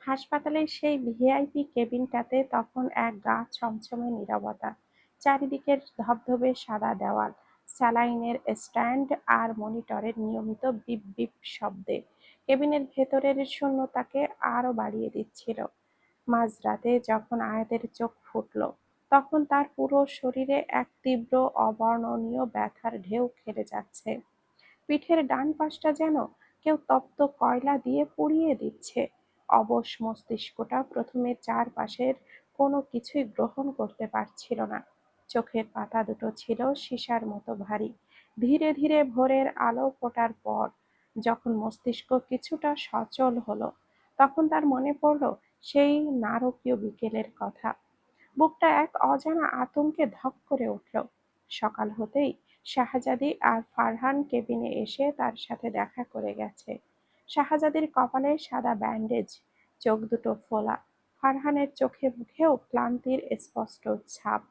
হাসপাতালের সেই ভিআইপি কেবিনটাতে তখন এক গা ছমছমে নীরবতা। চারিদিকের ধবধবে সাদা দেওয়াল, স্যালাইনের স্ট্যান্ড আর মনিটরের নিয়মিত বিপ বিপ শব্দে কেবিনের ভেতরের শূন্যতাকে আরো বাড়িয়ে দিচ্ছিল। মাঝরাতে যখন আয়াতের চোখ ফুটল, তখন তার পুরো শরীরে এক তীব্র অবর্ণনীয় ব্যথার ঢেউ খেলে যাচ্ছে। পিঠের ডান পাশটা যেন কেউ তপ্ত কয়লা দিয়ে পুড়িয়ে দিচ্ছে। অবশ মস্তিষ্কটা প্রথমে চারপাশের কোনো কিছুই গ্রহণ করতে পারছিল না। চোখের পাতা দুটো ছিল সীসার মতো ভারী। ধীরে ধীরে ভোরের আলো ফোটার পর যখন মস্তিষ্ক কিছুটা সচল হলো, তখন তার মনে পড়ল সেই নারকীয় বিকেলের কথা। বুকটা এক অজানা আতঙ্কে ধক করে উঠল। সকাল হতেই শাহজাদি আর ফারহান কেবিনে এসে তার সাথে দেখা করে গেছে। শাহজাদির কপালে সাদা ব্যান্ডেজ, চোখ দুটো ফোলা। ফারহানের চোখে মুখেও ক্লান্তির স্পষ্ট ছাপ।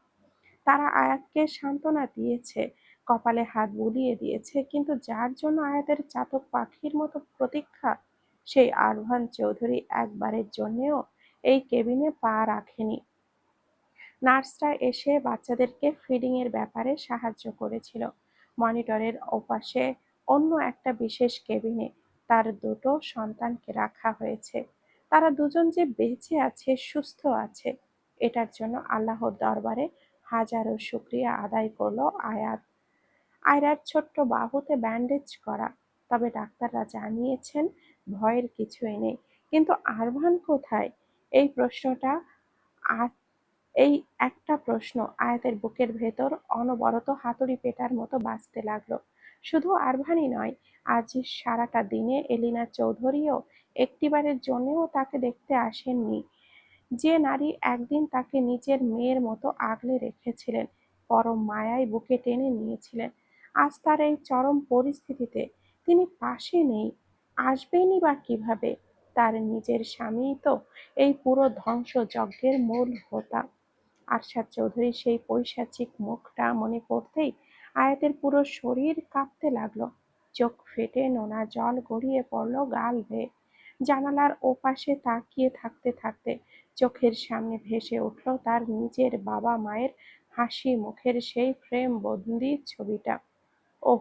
তারা আয়াতকে সান্ত্বনা দিয়েছে, কপালে হাত বুলিয়ে দিয়েছে, কিন্তু যার জন্য আয়াতের চাতক পাখির মতো প্রতীক্ষা, সেই আরভান চৌধুরী একবারের জন্যেও এই কেবিনে পা রাখেনি। নার্সরা এসে বাচ্চাদেরকে ফিডিং এর ব্যাপারে সাহায্য করেছিল। মনিটরের ওপাশে অন্য একটা বিশেষ কেবিনে তার দুটো সন্তানকে রাখা হয়েছে। তারা দুজন যে বেঁচে আছে, সুস্থ আছে, এটার জন্য আল্লাহর দরবারে হাজারো শুকরিয়া আদায় করলো আয়াত। আয়রার ছোট্ট বাহুতে ব্যান্ডেজ করা, তবে ডাক্তাররা জানিয়েছেন ভয়ের কিছুই নেই। কিন্তু আরভান কোথায়? এই প্রশ্নটা আ- এই একটা প্রশ্ন আয়াতের বুকের ভেতর অনবরত হাতুড়ি পেটার মতো বাজতে লাগলো। শুধু আরভানই নয়, আজ সারাটা দিনে এলিনা চৌধুরীও একটিবারের জন্যেও তাকে দেখতে আসেননি। যে নারী একদিন তাকে নিজের মেয়ের মতো আগলে রেখেছিলেন, পরম মায়ায় বুকে টেনে নিয়েছিলেন, আজ তার এই চরম পরিস্থিতিতে তিনি পাশে নেই। আসবেনই বা কিভাবে? তার নিজের স্বামীই তো এই পুরো ধ্বংসযজ্ঞের মূল হোতা। আরশাদ চৌধুরীর সেই পৈশাচিক মুখটা মনে পড়তেই আয়াতের পুরো শরীর কাঁপতে লাগলো। চোখ ফেটে নোনা জল গড়িয়ে পড়ল গাল বেয়ে। জানালার ওপাশে তাকিয়ে থাকতে থাকতে চোখের সামনে ভেসে উঠল তার নিজের বাবা মায়ের হাসি মুখের সেই ফ্রেম বন্দি ছবিটা। ওহ,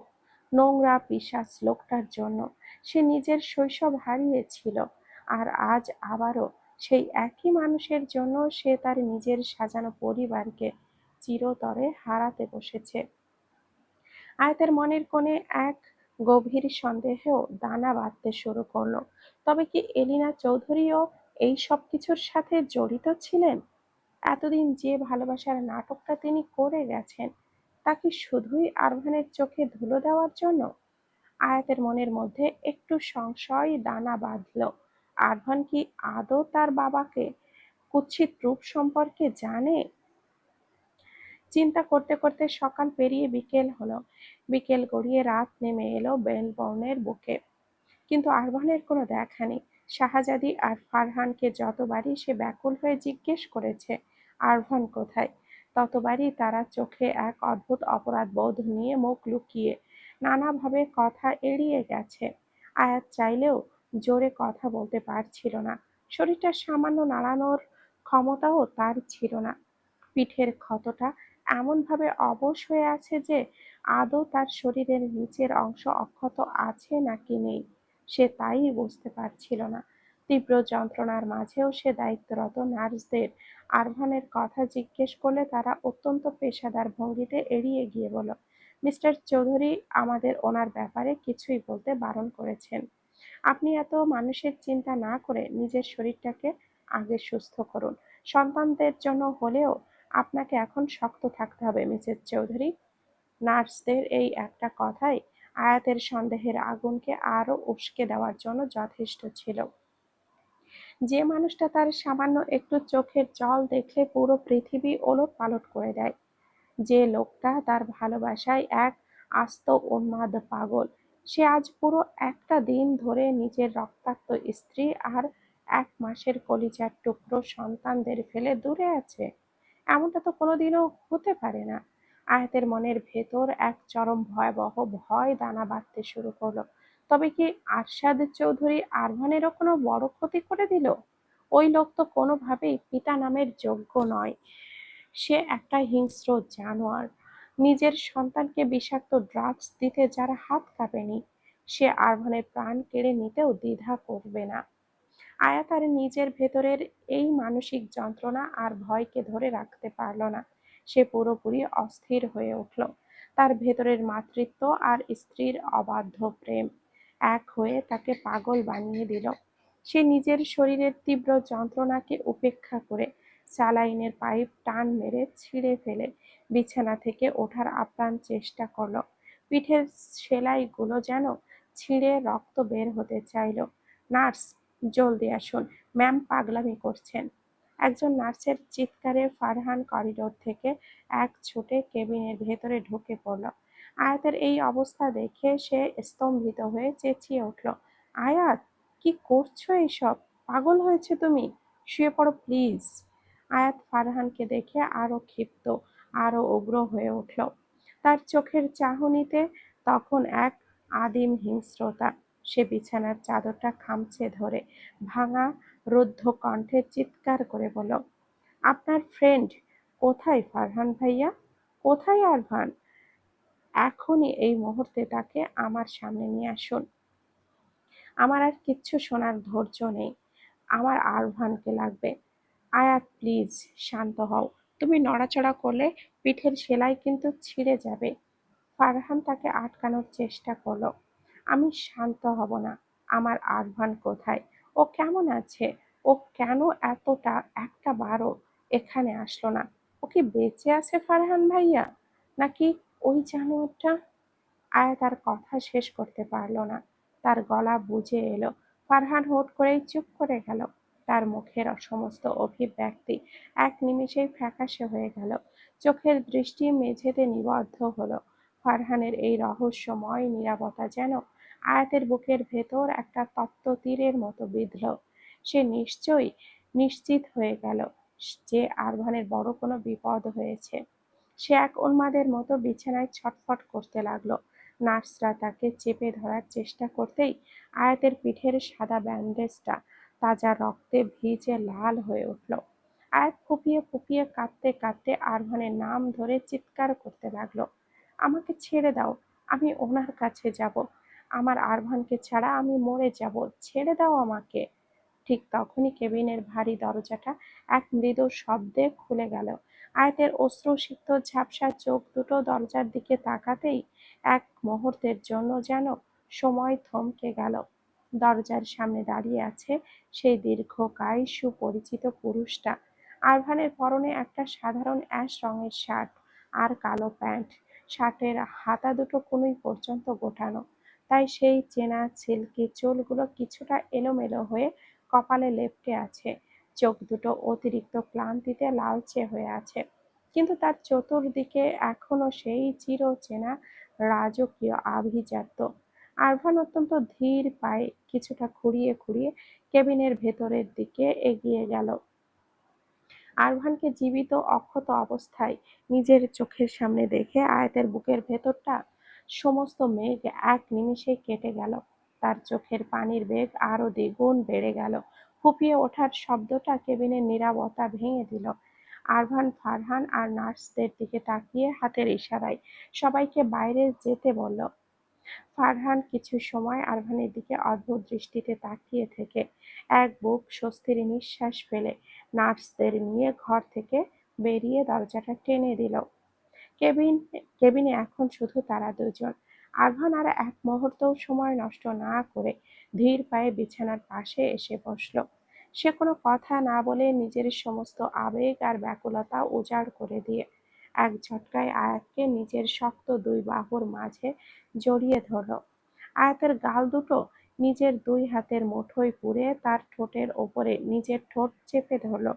নোংরা পিশাচ লোকটার জন্য সে নিজের শৈশব হারিয়েছিল, আর আজ আবারও সেই একই মানুষের জন্য সে তার নিজের সাজানো পরিবারকে চিরতরে হারাতে বসেছে। আয়াতের মনের কোণে এক গভীর সন্দেহেও দানা বাঁধতে শুরু করলো। তবে কি এলিনা চৌধুরীও এই সব কিছুর সাথে জড়িত ছিলেন? এতদিন যে ভালোবাসার নাটকটা তিনি করে গেছেন, তা কি শুধুই আরভানের চোখে ধুলো দেওয়ার জন্য? আয়াতের মনের মধ্যে একটু সংশয় দানা বাঁধল। আরভান কি আদৌ তার বাবাকে কুৎসিত রূপ সম্পর্কে জানে? চিন্তা করতে করতে সকাল পেরিয়ে বিকেল হলো। বিকেল গড়িয়ে রাত নেমে এলো মেলবোর্নের বুকে। কিন্তু আরভানের কোনো দেখা নেই। শাহজাদি আর ফারহানকে যতবারই সে ব্যাকুল হয়ে জিজ্ঞেস করেছে আরভান কোথায়, ততবারই তারা চোখে এক অদ্ভুত অপরাধ বোধ নিয়ে মুখ লুকিয়ে নানাভাবে কথা এড়িয়ে গেছে। আয়াত চাইলেও জোরে কথা বলতে পারছিল না। শরীরটা সামান্য নাড়ানোর ক্ষমতাও তার ছিল না। পিঠের ক্ষতটা এমনভাবে অবশ হয়ে আছে যে আদৌ তার শরীরের নিচের অংশ অক্ষত আছে নাকি নেই, সে তাই বুঝতে পারছিল না। তীব্র যন্ত্রণার মাঝেও সে দায়িত্বরত নার্সদের আরভানের কথা জিজ্ঞেস করলে তারা অত্যন্ত পেশাদার ভঙ্গিতে এড়িয়ে গিয়ে বলল, মিস্টার চৌধুরী আমাদের ওনার ব্যাপারে কিছুই বলতে বারণ করেছেন। আপনি এত মানুষের চিন্তা না করে নিজের শরীরটাকে আগে সুস্থ করুন। সন্তানদের জন্য হলেও আপনাকে এখন শক্ত থাকতে হবে মিসেস চৌধুরী। নার্সদের এই একটা কথাই আয়াতের সন্দেহের আগুনকে আরো উস্কে দেওয়ার জন্য যথেষ্ট ছিল। যে মানুষটা তার সামান্য একটু চোখের জল দেখলে পুরো পৃথিবী ওলটপালট করে দেয়, যে লোকটা তার ভালোবাসায় এক আস্ত উন্মাদ পাগল, সে আজ পুরো একটা দিন ধরে নিজের রক্তাক্ত স্ত্রী আর 1 মাসের কলিজার টুকরো সন্তানদের ফেলে দূরে আছে। এমনটা তো কোনোদিনও হতে পারে না। আয়াতের মনের ভেতর এক চরম ভয়াবহ ভয় দানা বাঁধতে শুরু করলো। তবে কি আরশাদ চৌধুরী আরমানেরও কোনো বড় ক্ষতি করে দিল? ওই লোক তো কোনোভাবেই পিতা নামের যোগ্য নয়। সে একটা হিংস্র জানোয়ার। নিজের সন্তানকে বিষাক্ত ড্রাগস দিতে যার হাত কাঁপেনি, সে আরভানের প্রাণ কেড়ে নিতেও দ্বিধা করবে না। আয়া তার নিজের ভেতরের এই মানসিক যন্ত্রণা আর ভয়কে ধরে রাখতে পারল না। সে পুরোপুরি অস্থির হয়ে উঠল। তার ভেতরের মাতৃত্ব আর স্ত্রীর অবাধ্য প্রেম এক হয়ে তাকে পাগল বানিয়ে দিল। সে নিজের শরীরের তীব্র যন্ত্রণাকে উপেক্ষা করে স্যালাইনের পাইপ টান মেরে ছিঁড়ে ফেলে বিছানা থেকে ওঠার আপ্রাণ চেষ্টা করল। পিঠের সেলাইগুলো যেন ছিঁড়ে রক্ত বের হতে চাইল। নার্স, জলদি আসুন, ম্যাম পাগলামি করছেন। একজন নার্সের চিৎকারে ফারহান করিডোর থেকে এক ছুটে কেবিনের ভেতরে ঢুকে পড়ল। আয়াতের এই অবস্থা দেখে সে স্তম্ভিত হয়ে চেঁচিয়ে উঠল, আয়াত, কি করছো এইসব? পাগল হয়েছে তুমি? শুয়ে পড়ো প্লিজ। আয়াত ফারহানকে দেখে আরো ক্ষিপ্ত, আরো উগ্র হয়ে উঠল। তার চোখের চাহনিতে তখন এক আদিম হিংস্রতা। সে বিছানার চাদরটা খামচে ধরে ভাঙা রুদ্ধ কণ্ঠে চিৎকার করে বলল, আপনার ফ্রেন্ড কোথায় ফারহান ভাইয়া? কোথায় আরভান? এখনই এই মুহূর্তে তাকে আমার সামনে নিয়ে আসুন। আমার আর কিচ্ছু শোনার ধৈর্য নেই। আমার আরভানকে লাগবে। আয়াত প্লিজ শান্ত হও। তুমি নড়াচড়া করলে পিঠের সেলাই কিন্তু ছিঁড়ে যাবে। ফারহান তাকে আটকানোর চেষ্টা করলো। আমি শান্ত হব না। আমার আরভান কোথায়? ও কেমন আছে? ও কেন এতটা একটা বারও এখানে আসলো না? ও কি বেঁচে আছে ফারহান ভাইয়া? নাকি ওই জানোয়ারটা? আয়া তার কথা শেষ করতে পারল না। তার গলা বুজে এলো। ফারহান হুট করেই চুপ করে গেল। তার মুখের সমস্ত অভিব্যক্তি এক নিমেষেই ফ্যাকাশে হয়ে গেল। চোখের দৃষ্টি মেঝেতে নিবদ্ধ হলো। ফারহানের এই রহস্যময় নীরবতা যেন আয়াতের বুকের ভেতর একটা তপ্ত তীরের মতো বিঁধল। সে নিশ্চিত হয়ে গেল যে আরভানের বড় কোনো বিপদ হয়েছে। সে এক উন্মাদের মতো বিছানায় ছটফট করতে লাগলো। নার্সরা তাকে চেপে ধরার চেষ্টা করতেই আয়াতের পিঠের সাদা ব্যান্ডেজটা তাজা রক্তে ভিজে লাল হয়ে উঠল। আয়াত ফুঁপিয়ে ফুঁপিয়ে কাঁদতে কাঁদতে আরভানের নাম ধরে চিৎকার করতে লাগলো, আমাকে ছেড়ে দাও, আমি ওনার কাছে যাব। আমার আরভানকে ছাড়া আমি মরে যাব, ছেড়ে দাও আমাকে। ঠিক তখনই কেবিনের ভারী দরজাটা এক মৃদু শব্দে খুলে গেল। আয়াতের অশ্রুসিক্ত ঝাপসা চোখ দুটো দরজার দিকে তাকাতেই এক মুহূর্তের জন্য যেন সময় থমকে গেল। দরজার সামনে দাঁড়িয়ে আছে সেই দীর্ঘকায় সুপরিচিত পুরুষটা। আরভানের পরনে একটা সাধারণ অ্যাশ রঙের শার্ট আর কালো প্যান্ট। শার্টের হাতা দুটো কনুই পর্যন্ত গোটানো, তাই সেই চেনা সিল্কি চুলগুলো কিছুটা এলোমেলো হয়ে কপালে লেপ্টে আছে। চোখ দুটো অতিরিক্ত ক্লান্তিতে লালচে হয়ে আছে, কিন্তু তার চতুর্দিকে এখনো সেই চিরচেনা রাজকীয় আভিজাত্য। আরভান অত্যন্ত ধীর পায়ে কিছুটা খুঁড়িয়ে খুঁড়িয়ে কেবিনের ভেতরের দিকে এগিয়ে গেল। আরভানকে জীবিত অক্ষত অবস্থায় নিজের চোখের সামনে দেখে আয়াতের বুকের ভেতরটা সমস্ত মেঘ এক নিমিষেই কেটে গেল। তার চোখের পানির বেগ আরো দ্বিগুণ বেড়ে গেল। ফুঁপিয়ে ওঠার শব্দটা কেবিনের নীরবতা ভেঙে দিল। আরভান ফারহান আর নার্সদের দিকে তাকিয়ে হাতের ইশারায় সবাইকে বাইরে যেতে বলল। ফারহান কিছু সময় আরভানের দিকে অদ্ভুত দৃষ্টিতে তাকিয়ে থেকে এক বুক স্বস্তির নিঃশ্বাস ফেলে নার্সদের নিয়ে ঘর থেকে বেরিয়ে দরজাটা টেনে দিল। কেবিনে এখন শুধু তারা দুজন। আরভান আর এক মুহূর্তও সময় নষ্ট না করে ধীর পায়ে বিছানার পাশে এসে বসল। সে কোনো কথা না বলে নিজের সমস্ত আবেগ আর ব্যাকুলতা উজাড় করে দিয়ে এক ঝটকায় আয়াতকে নিজের শক্ত দুই বাহুর মাঝে জড়িয়ে ধরল। আয়াতের গাল দুটো নিজের দুই হাতের মুঠোয় পুরে তার ঠোঁটের ওপরে নিজের ঠোঁট চেপে ধরল।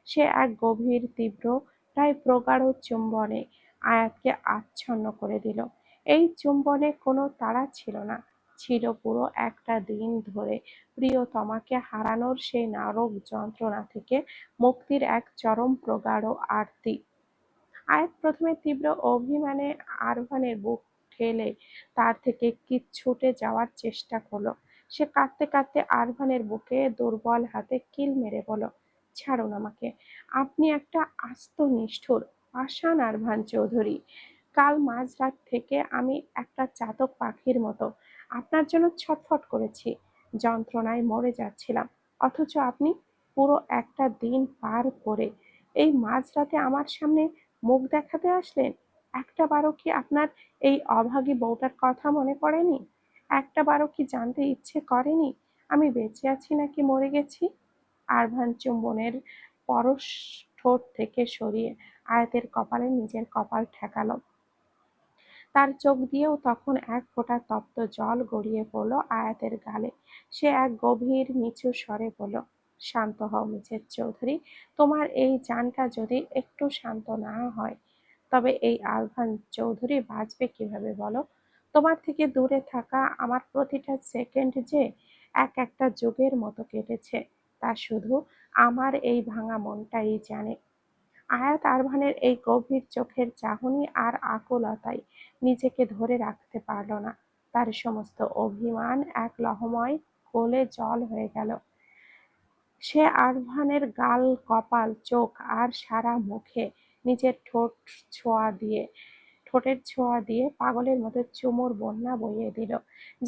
সে এক গভীর তীব্র প্রায় প্রগাঢ় চুম্বনে আয়াতকে আচ্ছন্ন করে দিল। এই চুম্বনে কোনো তাড়া ছিল না, ছিল পুরো একটা দিন ধরে প্রিয়তমাকে হারানোর সেই নরক যন্ত্রণা থেকে মুক্তির এক চরম প্রগাঢ় আরতি। আয়াত প্রথমে তীব্র অভিমানে আরভানের বুক ঠেলে তার থেকে ছুটে যাওয়ার চেষ্টা করলো। সে কাঁদতে কাঁদতে আরভানের বুকে দুর্বল হাতে কিল মেরে বলল, ছাড়ুন আমাকে। আপনি একটা আস্ত নিষ্ঠুর, পাষাণ আরভান চৌধুরী। কাল মাঝরাত থেকে আমি একটা চাতক পাখির মতো আপনার জন্য ছটফট করেছি, যন্ত্রণায় মরে যাচ্ছিলাম। অথচ আপনি পুরো একটা দিন পার করে এই মাঝরাতে আমার সামনে মুখ দেখাতে আসলেন। একটাবারও কি আপনার এই অভাগী বউটার কথা মনে পড়েনি? একটাবারও কি জানতে ইচ্ছে করেনি আমি বেঁচে আছি নাকি মরে গেছি? আরভান চুম্বনের পরশ ঠোঁট থেকে সরিয়ে আয়াতের কপালে নিজের কপাল ঠেকালো। তার চোখ দিয়েও তখন এক ফোঁটা তপ্ত জল গড়িয়ে পড়ল আয়াতের গালে। সে এক গভীর নিচু স্বরে বলল, শান্ত হও মিসেস চৌধুরী। তোমার এই জানটা যদি একটু শান্ত না হয়, তবে এই আরভান চৌধুরী বাঁচবে কিভাবে বলো? তোমার থেকে দূরে থাকা আমার প্রতিটা সেকেন্ড যে এক একটা যুগের মতো কেটেছে, তা শুধু আমার এই ভাঙা মনটাই জানে। আয়াত আরভানের এই গভীর চোখের চাহনি আর আকুলতায় নিজেকে ধরে রাখতে পারল না। তার সমস্ত অভিমান এক লহমায় গলে জল হয়ে গেল। সে আরভানের গাল, কপাল, চোখ আর সারা মুখে নিজের ঠোঁটের ছোঁয়া দিয়ে পাগলের মতো চুমুর বন্যা বইয়ে দিল।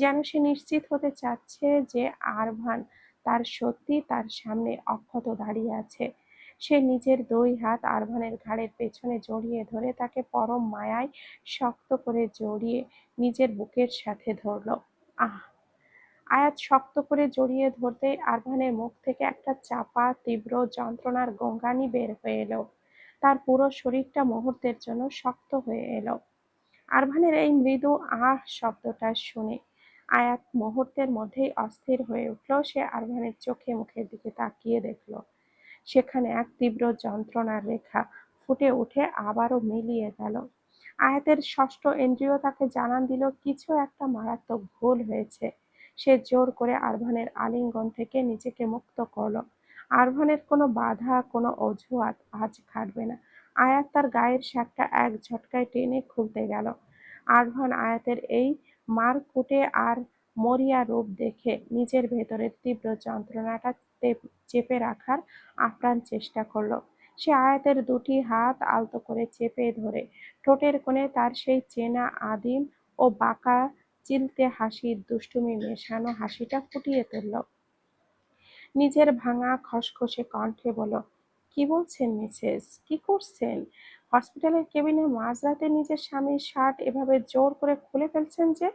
যেন সে নিশ্চিত হতে চাচ্ছে যে আরভান তার সত্যি তার সামনে অক্ষত দাঁড়িয়ে আছে। সে নিজের দুই হাত আরভানের ঘাড়ের পেছনে জড়িয়ে ধরে তাকে পরম মায়ায় শক্ত করে জড়িয়ে নিজের বুকের সাথে ধরল। আহ! আয়াত শক্ত করে জড়িয়ে ধরতেই আরভানের মুখ থেকে একটা চাপা তীব্র যন্ত্রণার গোঙানি বের হয়ে এলো। তার পুরো শরীরটা মুহূর্তের জন্য শক্ত হয়ে এলো। আরভানের এই মৃদু আহ শব্দটা শুনে আয়াত মুহূর্তের মধ্যেই অস্থির হয়ে উঠল। সে আরভানের চোখে মুখের দিকে তাকিয়ে দেখল, সেখানে এক তীব্র যন্ত্রণার রেখা ফুটে উঠে আবারও মিলিয়ে গেল। আয়াতের ষষ্ঠ ইন্দ্রিয় তাকে জানান দিল কিছু একটা মারাত্মক ভুল হয়েছে। সে জোর করে আরভানের আলিঙ্গন থেকে নিজেকে মুক্ত করল। আরভানের কোনো বাধা, কোনো অজুহাত আজ খাটবে না। আয়াত তার গায়ের শার্টটা এক ঝটকায় টেনে খুলতে গেল। আরভান আয়াতের এই মারকুটে আর মরিয়া রূপ দেখে নিজের ভেতরের তীব্র যন্ত্রণাটা চেপে রাখার আপ্রাণ চেষ্টা করল। সে আয়াতের দুটি হাত আলতো করে চেপে ধরে ঠোঁটের কোণে তার সেই চেনা আদিম ও বাঁকা চিলতে হাসির দুষ্টুমি মেশানো হাসিটা ফুটিয়ে তুলল। নিজের ভাঙা খসখসে কণ্ঠে বলল, কি বলছেন মিসেস? কি করছেন? হসপিটালের কেবিনে মাঝরাতে নিজের স্বামীর শার্ট এভাবে জোর করে খুলে ফেলছেন যে?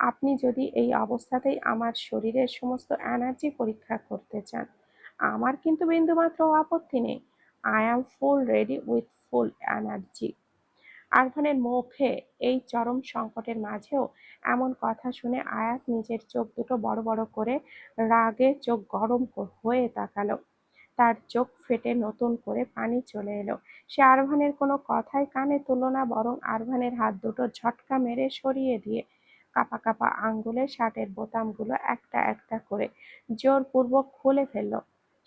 আপনি যদি এই অবস্থাতেই আমার শরীরের সমস্ত এনার্জি পরীক্ষা করতে চান, আমার কিন্তু বিন্দুমাত্র আপত্তি নেই। I am full ready with full energy. আরফানের মুখে এই চরম সংকটের মাঝেও এমন কথা শুনে আয়াত নিজের চোখ দুটো বড় বড় করে রাগে চোখ গরম হয়ে তাকালো। তার চোখ ফেটে নতুন করে পানি চলে এলো। সে আরভানের কোনো কথাই কানে তুলল না, বরং আরভানের হাত দুটো ঝটকা মেরে সরিয়ে দিয়ে কাঁপা কাঁপা আঙ্গুলে শার্টের বোতামগুলো একটা একটা করে জোরপূর্বক খুলে ফেলল।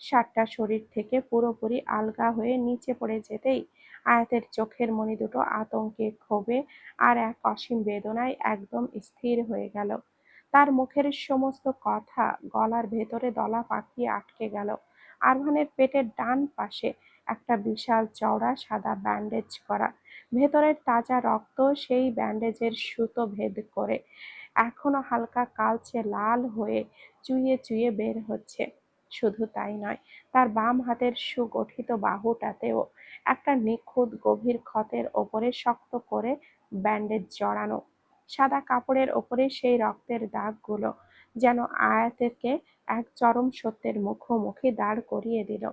শার্টটা শরীর থেকে পুরোপুরি আলগা হয়ে নিচে পড়ে যেতেই আয়াতের চোখের মণি দুটো আতঙ্কে, ক্ষোভে আর এক অসীম বেদনায় একদম স্থির হয়ে গেল। তার মুখের সমস্ত কথা গলার ভেতরে দলা পাকিয়ে আটকে গেল। আরভানের পেটের ডান পাশে একটা বিশাল চওড়া সাদা ব্যান্ডেজ করা। ভেতরের তাজা রক্ত সেই ব্যান্ডেজের সুতো ভেদ করে এখনো হালকা কালচে লাল হয়ে চুইয়ে চুইয়ে বের হচ্ছে। শুধু তাই নয়, তার বাম হাতের সুগঠিত বাহুটাতেও একটা নিখুঁত গভীর ক্ষতের ওপরে শক্ত করে ব্যান্ডেজ জড়ানো। সাদা কাপড়ের ওপরে সেই রক্তের দাগগুলো যেন আয়াতকে এক চরম সত্যের মুখোমুখি দাঁড় করিয়ে দিল।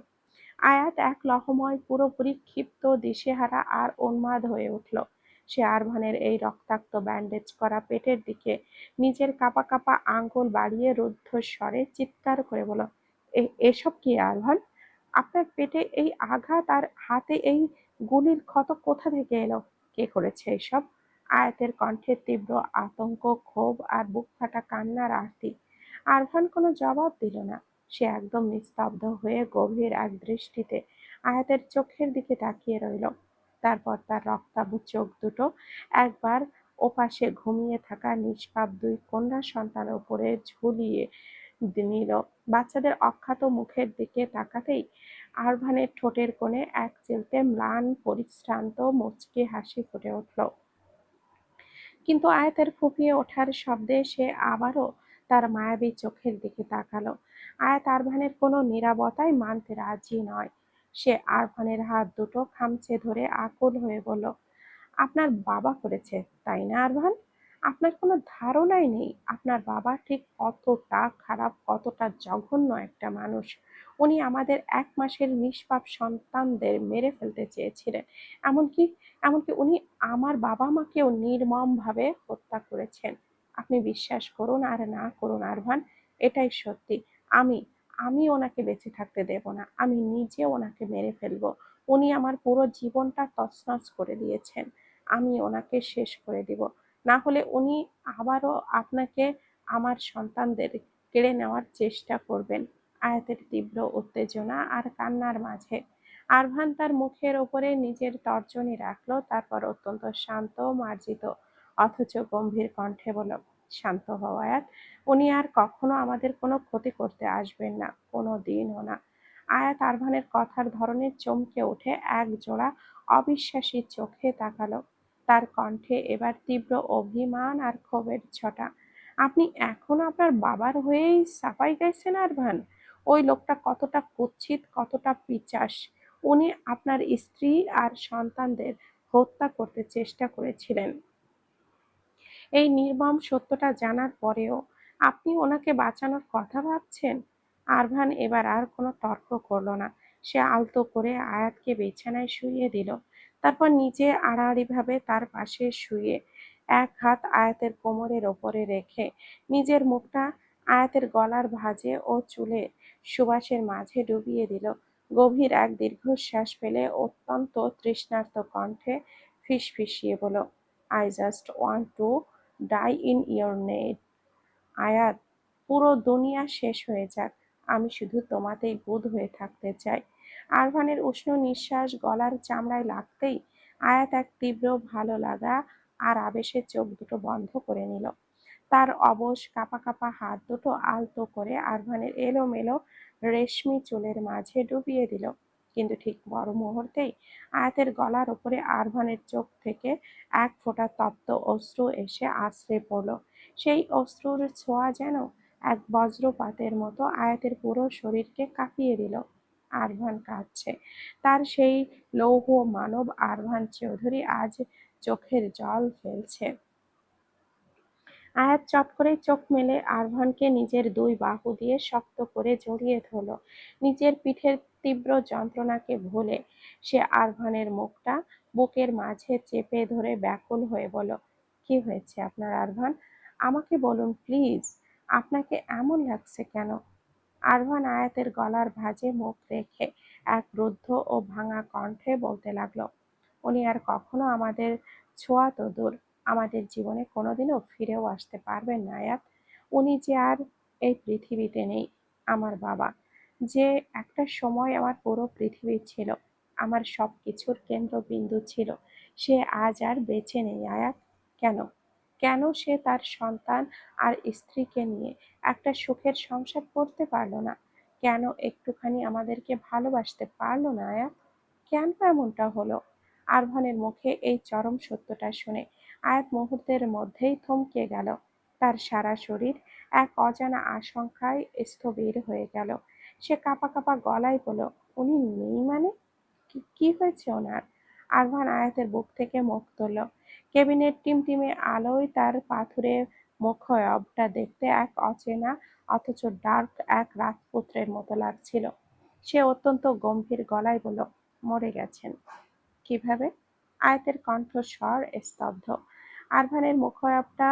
আয়াত এক লহমায় পুরোপুরি ক্ষিপ্ত, দিশেহারা আর উন্মাদ হয়ে উঠল। সে আরভানের এই রক্তাক্ত ব্যান্ডেজ করা পেটের দিকে নিজের কাঁপা কাঁপা আঙ্গুল বাড়িয়ে রুদ্ধস্বরে চিৎকার করে বলল, এসব কি আরভান? আপনার পেটে এই আঘাত আর হাতে এই গুলির ক্ষত কোথা থেকে এলো? কে করেছে এসব? আয়াতের কণ্ঠে তীব্র আতঙ্ক, ক্ষোভ আর বুক ফাটা কান্নার আরতি। আরভান কোনো জবাব দিল না। সে একদম নিস্তব্ধ হয়ে গভীর এক দৃষ্টিতে আয়াতের চোখের দিকে তাকিয়ে রইল। তারপর তার রক্তাভ চোখ দুটো একবার ওপাশে ঘুমিয়ে থাকা নিষ্পাপ দুই কন্যা সন্তানের উপরে ঝুলিয়ে নিল। বাচ্চাদের অখ্যাত মুখের দিকে তাকাতেই আরভানের ঠোঁটের কোণে এক চিলতে ম্লান পরিশ্রান্ত মুচকি হাসি ফুটে উঠল। কিন্তু আয়াতের ফুঁপিয়ে ওঠার শব্দে সে আবারও তার মায়াবী চোখের দিকে তাকালো। আয়াত আরভানের কোনো নীরবতাই মানতে রাজি নয়। সে আরভানের হাত দুটো খামচে ধরে আকুল হয়ে বলল, আপনার বাবা করেছে, তাই না আরভান? আপনার কোনো ধারণাই নেই আপনার বাবা ঠিক কতটা খারাপ, কতটা জঘন্য একটা মানুষ। উনি আমাদের 1 মাসের নিষ্পাপ সন্তানদের মেরে ফেলতে চেয়েছিলেন। এমনকি এমনকি উনি আমার বাবা-মাকেও নির্মমভাবে হত্যা করেছেন। আপনি বিশ্বাস করুন আর না করুন আরভান, এটাই সত্যি। আমি আমি ওনাকে বেঁচে থাকতে দেব না। আমি নিজে ওনাকে মেরে ফেলবো। উনি আমার পুরো জীবনটা তছনছ করে দিয়েছেন। আমি ওনাকে শেষ করে দিব। না হলে উনি আবারও আপনাকে আমার সন্তানদের কেড়ে নেওয়ার চেষ্টা করবেন। আয়াতের তীব্র উত্তেজনা আর কান্নার মাঝে আরভান তার মুখের ওপরে নিজের তর্জনী রাখল, তারপর অত্যন্ত শান্ত, মার্জিত অথচ গম্ভীর কণ্ঠে বলল, শান্ত হও আয়াত। উনি আর কখনো আমাদের কোনো ক্ষতি করতে আসবেন না, কোনো দিনও না। আয়াত আরভানের কথার ধরনে চমকে উঠে এক জোড়া অবিশ্বাসী চোখে তাকালো। তার কণ্ঠে এবার তীব্র অভিমান আর ক্ষোভের ছটা। আপনি এখনো আপনার বাবার হয়েই সাফাই গাইছেন আরভান? ওই লোকটা কতটা কুৎসিত, কতটা পিশাচ! উনি আপনার স্ত্রী আর সন্তানদের হত্যা করতে চেষ্টা করেছিলেন। এই নির্মম সত্যটা জানার পরেও আপনি ওনাকে বাঁচানোর কথা ভাবছেন? আরভান এবার আর কোনো তর্ক করল না। সে আলতো করে আয়াতকে বিছানায় শুইয়ে দিল। তারপর নিজে আড়াআড়িভাবে তার পাশে শুয়ে এক হাত আয়াতের কোমরের ওপরে রেখে নিজের মুখটা আয়াতের গলার ভাঁজে ও চুলে সুবাসের মাঝে ডুবিয়ে দিল। গভীর এক দীর্ঘশ্বাস ফেলে অত্যন্ত তৃষ্ণার্ত কণ্ঠে ফিসফিসিয়ে বলল, I just want to die in your need. Ayat, পুরো দুনিয়া শেষ হয়ে যাক, আমি শুধু তোমাতেই বুঁদ হয়ে থাকতে চাই। আরভানের উষ্ণ নিঃশ্বাস গলার চামড়ায় লাগতেই আয়াত এক তীব্র ভালো লাগা আর আবেশে চোখ দুটো বন্ধ করে নিল। তার অবশ কাঁপা কাঁপা হাত দুটো আলতো করে আরভানের এলোমেলো রেশমি চুলের মাঝে ডুবিয়ে দিল। কিন্তু ঠিক বড় মুহূর্তেই আয়াতের গলার ওপরে আরভানের চোখ থেকে এক ফোঁটা তপ্ত অশ্রু এসে আছড়ে পড়ল। সেই অশ্রুর ছোঁয়া যেন এক বজ্রপাতের মতো আয়াতের পুরো শরীরকে কাঁপিয়ে দিল। আরভান কাঁদছে। তার সেই লৌহ মানব আরভান চৌধুরী আজ চোখের জল ফেলছে। আয়াত চট করে চোখ মেলে আরভানকে নিজের দুই বাহু দিয়ে শক্ত করে জড়িয়ে ধরল। নিজের পিঠের তীব্র যন্ত্রণাকে ভুলে সে আরভানের মুখটা বুকের মাঝে চেপে ধরে ব্যাকুল হয়ে বলল, কি হয়েছে আপনার আরভান? আমাকে বলুন প্লিজ, আপনাকে এমন লাগছে কেন? আরভান আয়াতের গলার ভাঁজে মুখ রেখে এক রুদ্ধ ও ভাঙা কণ্ঠে বলতে লাগলো, উনি আর কখনো আমাদের ছোঁয়া তো দূর, আমাদের জীবনে কোনোদিনও ফিরেও আসতে পারবেন না আয়াত। উনি যে আর এই পৃথিবীতে নেই। আমার বাবা, যে একটা সময় আমার পুরো পৃথিবী ছিল, আমার সব কিছুর কেন্দ্রবিন্দু ছিল, সে আজ আর বেঁচে নেই আয়াত। কেন? কেন সে তার সন্তান আর স্ত্রীকে নিয়ে একটা সুখের সংসার করতে পারলো না? কেন একটুখানি আমাদেরকে ভালোবাসতে পারলো না আয়াত? কেন এমনটা হলো? আরভানের মুখে এই চরম সত্যটা শুনে আয়াত মুহূর্তের মধ্যেই থমকে গেল। তার সারা শরীর এক অজানা আশঙ্কায় স্থবির হয়ে গেল। সে কাঁপা কাঁপা গলায় বলল, উনি নেই মানে? কি হয়েছে ওনার? আরভান আয়াতের বুক থেকে মুখ তুলল। কেবিনের টিমটিমে আলোয় তার পাথুরে মুখাবয়বটা দেখতে এক অচেনা অথচ ডার্ক এক রাজপুত্রের মতো লাগছিল। সে অত্যন্ত গম্ভীর গলায় বলল, মরে গেছেন। কিভাবে? আয়াতের কণ্ঠস্বর স্তব্ধ। আরভানের মুখাবয়বটা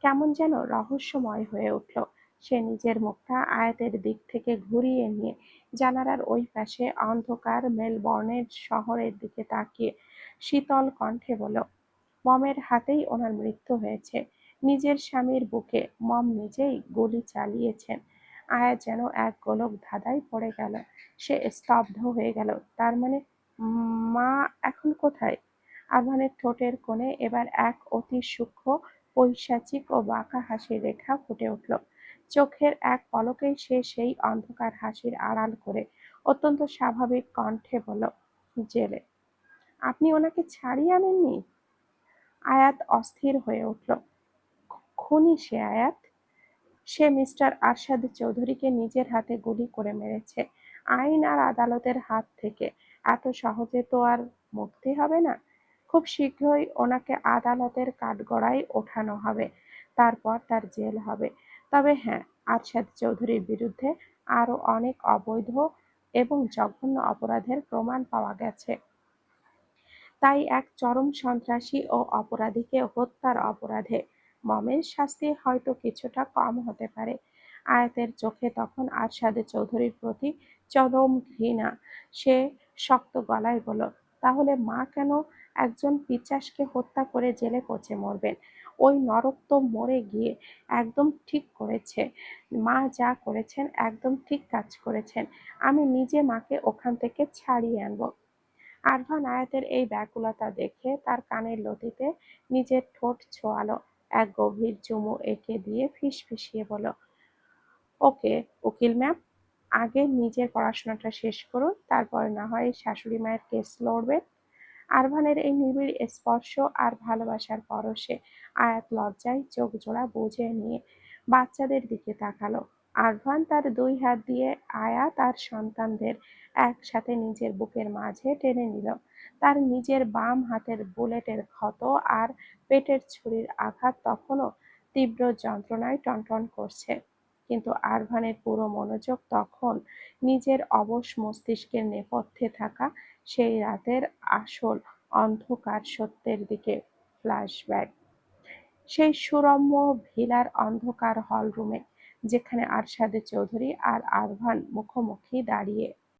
কেমন যেন রহস্যময় হয়ে উঠল। সে নিজের মুখটা আয়াতের দিক থেকে ঘুরিয়ে নিয়ে জানালার ওই পাশে অন্ধকার মেলবর্নের শহরের দিকে তাকিয়ে শীতল কণ্ঠে বলল, মমের হাতেই ওনার মৃত্যু হয়েছে। নিজের স্বামীর বুকে মম নিজেই গুলি চালিয়েছেন। আয়াত যেন এক গোলক ধাঁধায় পড়ে গেল। সে স্তব্ধ হয়ে গেল। তার মানে মা এখন কোথায়? আরমানের ঠোঁটের কোণে এবার এক অতি সূক্ষ্ম, পৈশাচিক ও বাঁকা হাসির রেখা ফুটে উঠল। চোখের এক পলকেই সে সেই অন্ধকার হাসির আড়াল করে অত্যন্ত স্বাভাবিক কণ্ঠে বলল, জেলে? আপনি ওনাকে ছাড়িয়ে আনেননি? আয়াত অস্থির হয়ে উঠল। খুনি সে আয়াত। সে মিস্টার আরশাদ চৌধুরীকে নিজের হাতে গুলি করে মেরেছে। আইন আর আদালতের হাত থেকে এত সহজে তো আর মুক্তি হবে না। খুব শীঘ্রই ওনাকে আদালতের কাঠগড়ায় ওঠানো হবে, তারপর তার জেল হবে। তবে হ্যাঁ, আরশাদ চৌধুরীর বিরুদ্ধে আরো অনেক অবৈধ এবং জঘন্য অপরাধের প্রমাণ পাওয়া গেছে। তাই এক চরম সন্ত্রাসী ও অপরাধীকে হত্যার অপরাধে মমের শাস্তি হয়তো কিছুটা কম হতে পারে। আয়াতের চোখে তখন আরশাদ চৌধুরীর প্রতি চরম ঘৃণা। সে শক্ত গলায় বলল, তাহলে মা কেন একজন পিশাচকে হত্যা করে জেলে পচে মরবেন? ওই নরক তো মরে গিয়ে একদম ঠিক করেছে। মা যা করেছেন একদম ঠিক কাজ করেছেন। আমি নিজে মাকে ওখান থেকে ছাড়িয়ে আনবো। আরফান আয়াতের এই ব্যাকুলতা দেখে তার কানের লতিতে নিজের ঠোঁট ছোঁয়ালো, এক গভীর চুমু এঁকে দিয়ে ফিসফিসিয়ে বলল, ওকে উকিল ম্যাম, আগে নিজের পড়াশোনাটা শেষ করুন, তারপর না হয় শাশুড়ি মায়ের কেস লড়বেন। আরভানের এই নিবিড় স্পর্শ আর ভালোবাসার পরশে আয়াত লজ্জায় চোখ জোড়া বুজে নিয়ে বাচ্চাদের দিকে তাকালো। আরভান তার দুই হাত দিয়ে আয়াত আর সন্তানদের একসাথে নিজের বুকের মাঝে টেনে নিল। তার নিজের বাম হাতের বুলেটের ক্ষত আর পেটের ছুরির আঘাত তখনও তীব্র যন্ত্রণায় টনটন করছে, কিন্তু আরভানের পুরো মনোযোগ তখন নিজের অবশ মস্তিষ্কের নেপথ্যে থাকা সেই রাতের আসল অন্ধকার সত্যের দিকে। ফ্ল্যাশব্যাক। সেই সুরম্য ভিলার অন্ধকার হলরুমে, যেখানে আরশাদ চৌধুরী আর আরভান মুখোমুখি দাঁড়িয়ে